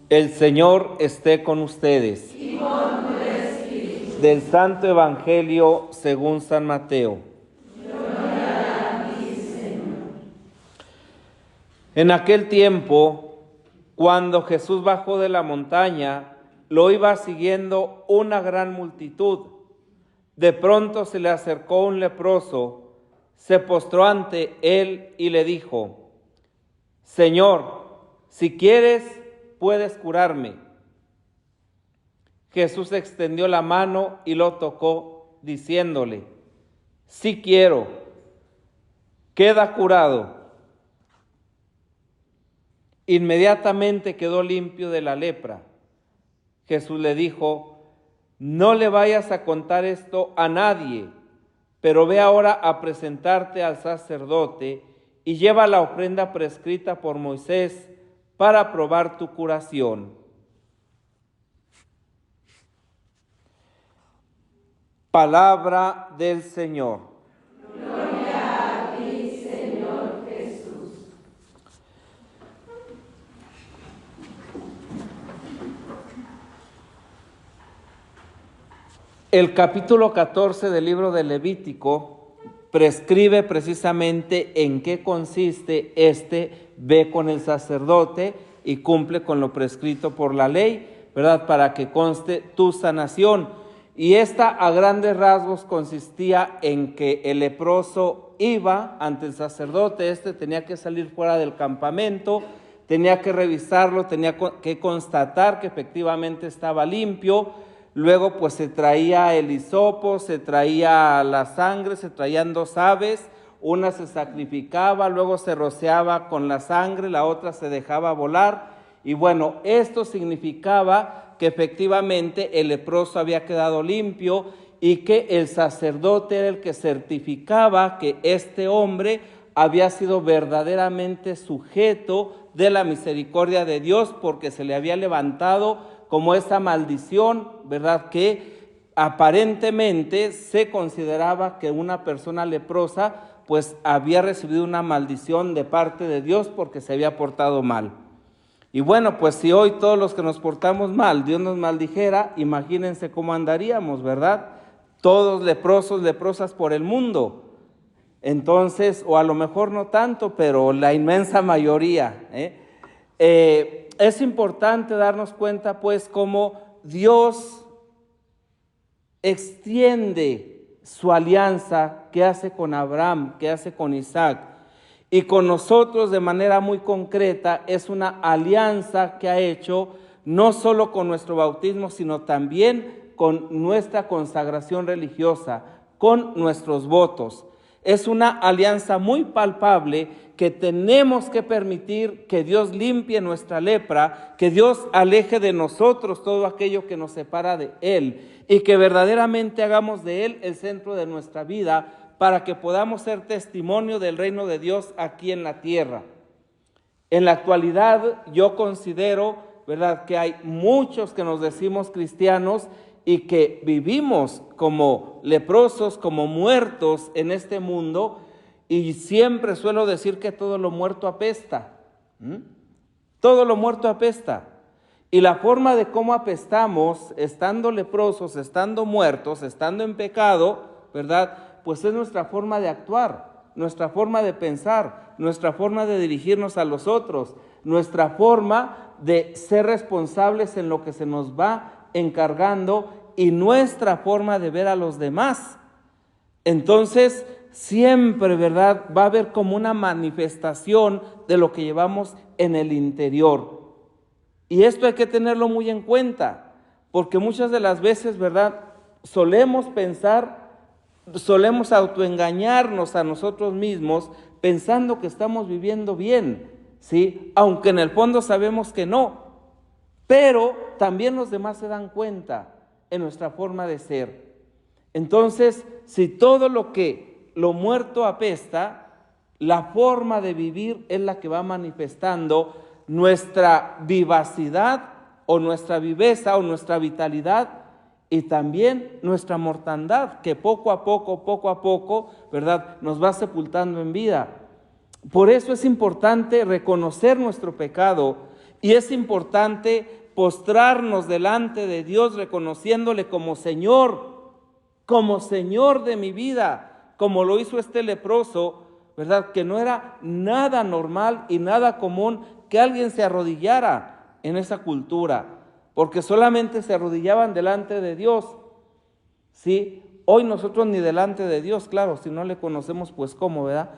El Señor esté con ustedes. Y con tu espíritu. Del Santo Evangelio según San Mateo. Gloria a ti, Señor. En aquel tiempo, cuando Jesús bajó de la montaña, lo iba siguiendo una gran multitud. De pronto se le acercó un leproso, se postró ante él y le dijo: Señor, si quieres, puedes curarme. Jesús extendió la mano y lo tocó, diciéndole: Sí quiero, queda curado. Inmediatamente quedó limpio de la lepra. Jesús le dijo: No le vayas a contar esto a nadie, pero ve ahora a presentarte al sacerdote y lleva la ofrenda prescrita por Moisés para probar tu curación. Palabra del Señor. Gloria a ti, Señor Jesús. El capítulo 14 del libro de Levítico prescribe precisamente en qué consiste ve con el sacerdote y cumple con lo prescrito por la ley, ¿verdad? Para que conste tu sanación. Y esta a grandes rasgos consistía en que el leproso iba ante el sacerdote, tenía que salir fuera del campamento, tenía que revisarlo, tenía que constatar que efectivamente estaba limpio. Luego pues se traía el hisopo, se traía la sangre, se traían 2 aves, una se sacrificaba, luego se rociaba con la sangre, la otra se dejaba volar. Y bueno, esto significaba que efectivamente el leproso había quedado limpio y que el sacerdote era el que certificaba que este hombre había sido verdaderamente sujeto de la misericordia de Dios, porque se le había levantado como esa maldición, ¿verdad? Que aparentemente se consideraba que una persona leprosa pues había recibido una maldición de parte de Dios porque se había portado mal. Y bueno, pues si hoy todos los que nos portamos mal, Dios nos maldijera, imagínense cómo andaríamos, ¿verdad? Todos leprosos, leprosas por el mundo. Entonces, o a lo mejor no tanto, pero la inmensa mayoría, es importante darnos cuenta pues cómo Dios extiende su alianza que hace con Abraham, que hace con Isaac, y con nosotros de manera muy concreta. Es una alianza que ha hecho no solo con nuestro bautismo, sino también con nuestra consagración religiosa, con nuestros votos. Es una alianza muy palpable que tenemos que permitir que Dios limpie nuestra lepra, que Dios aleje de nosotros todo aquello que nos separa de Él y que verdaderamente hagamos de Él el centro de nuestra vida para que podamos ser testimonio del reino de Dios aquí en la tierra. En la actualidad yo considero, ¿verdad?, que hay muchos que nos decimos cristianos y que vivimos como leprosos, como muertos en este mundo, y siempre suelo decir que todo lo muerto apesta. Todo lo muerto apesta. Y la forma de cómo apestamos, estando leprosos, estando muertos, estando en pecado, ¿verdad?, pues es nuestra forma de actuar, nuestra forma de pensar, nuestra forma de dirigirnos a los otros, nuestra forma de ser responsables en lo que se nos va encargando y nuestra forma de ver a los demás. Entonces, siempre, ¿verdad?, va a haber como una manifestación de lo que llevamos en el interior. Y esto hay que tenerlo muy en cuenta, porque muchas de las veces, ¿verdad?, solemos autoengañarnos a nosotros mismos pensando que estamos viviendo bien, ¿sí? Aunque en el fondo sabemos que no. Pero también los demás se dan cuenta en nuestra forma de ser. Entonces, si todo lo muerto apesta, la forma de vivir es la que va manifestando nuestra vivacidad o nuestra viveza o nuestra vitalidad, y también nuestra mortandad, que poco a poco, ¿verdad?, nos va sepultando en vida. Por eso es importante reconocer nuestro pecado Y es importante postrarnos delante de Dios reconociéndole como Señor de mi vida, como lo hizo este leproso, ¿verdad? Que no era nada normal y nada común que alguien se arrodillara en esa cultura, porque solamente se arrodillaban delante de Dios, ¿sí? Hoy nosotros ni delante de Dios, claro, si no le conocemos, pues cómo, ¿verdad?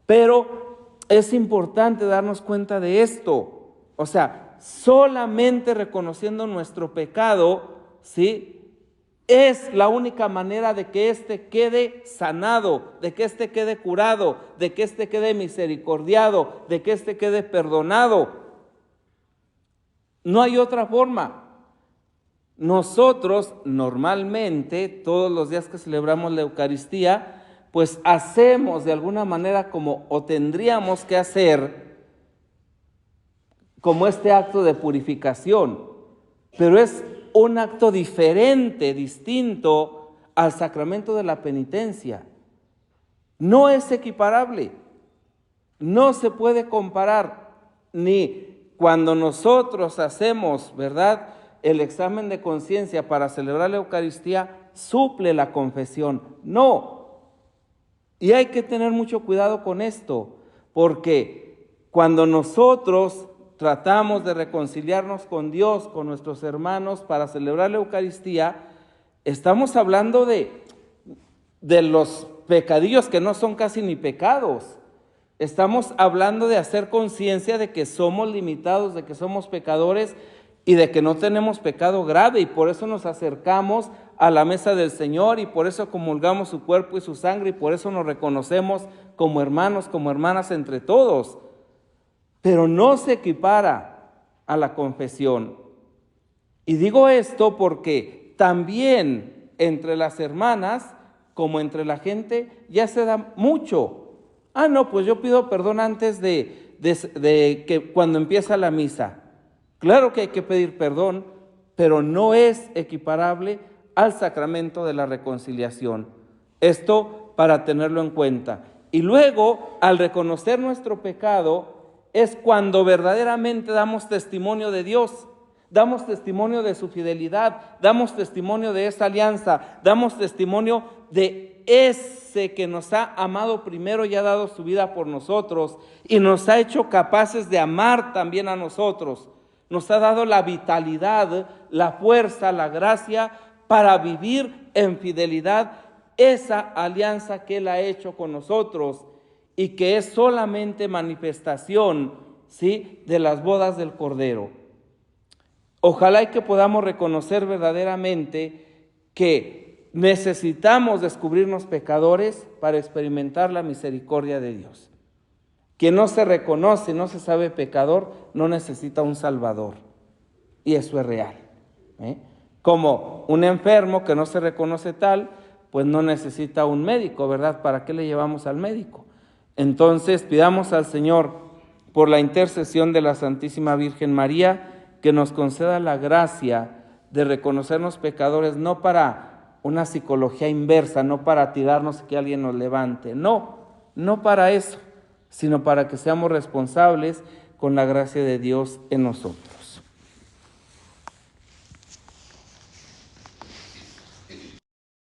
Pero es importante darnos cuenta de esto, o sea, solamente reconociendo nuestro pecado, ¿sí?, es la única manera de que éste quede sanado, de que éste quede curado, de que éste quede misericordiado, de que éste quede perdonado. No hay otra forma. Nosotros normalmente, todos los días que celebramos la Eucaristía, pues hacemos de alguna manera como, o tendríamos que hacer, como este acto de purificación, pero es un acto diferente, distinto al sacramento de la penitencia. No es equiparable, no se puede comparar, ni cuando nosotros hacemos, ¿verdad?, el examen de conciencia para celebrar la Eucaristía, suple la confesión. No. Y hay que tener mucho cuidado con esto, porque cuando nosotros tratamos de reconciliarnos con Dios, con nuestros hermanos para celebrar la Eucaristía, estamos hablando de los pecadillos que no son casi ni pecados. Estamos hablando de hacer conciencia de que somos limitados, de que somos pecadores y de que no tenemos pecado grave, y por eso nos acercamos a la mesa del Señor, y por eso comulgamos su cuerpo y su sangre, y por eso nos reconocemos como hermanos, como hermanas entre todos. Pero no se equipara a la confesión. Y digo esto porque también entre las hermanas, como entre la gente, ya se da mucho. No, pues yo pido perdón antes de que cuando empieza la misa. Claro que hay que pedir perdón, pero no es equiparable al sacramento de la reconciliación. Esto para tenerlo en cuenta. Y luego, al reconocer nuestro pecado, es cuando verdaderamente damos testimonio de Dios, damos testimonio de su fidelidad, damos testimonio de esa alianza, damos testimonio de ese que nos ha amado primero y ha dado su vida por nosotros y nos ha hecho capaces de amar también a nosotros. Nos ha dado la vitalidad, la fuerza, la gracia para vivir en fidelidad esa alianza que Él ha hecho con nosotros, y que es solamente manifestación, ¿sí?, de las bodas del Cordero. Ojalá y que podamos reconocer verdaderamente que necesitamos descubrirnos pecadores para experimentar la misericordia de Dios. Quien no se reconoce, no se sabe pecador, no necesita un Salvador. Y eso es real. Como un enfermo que no se reconoce tal, pues no necesita un médico, ¿verdad? ¿Para qué le llevamos al médico? Entonces pidamos al Señor, por la intercesión de la Santísima Virgen María, que nos conceda la gracia de reconocernos pecadores, no para una psicología inversa, no para tirarnos y que alguien nos levante, no para eso, sino para que seamos responsables con la gracia de Dios en nosotros.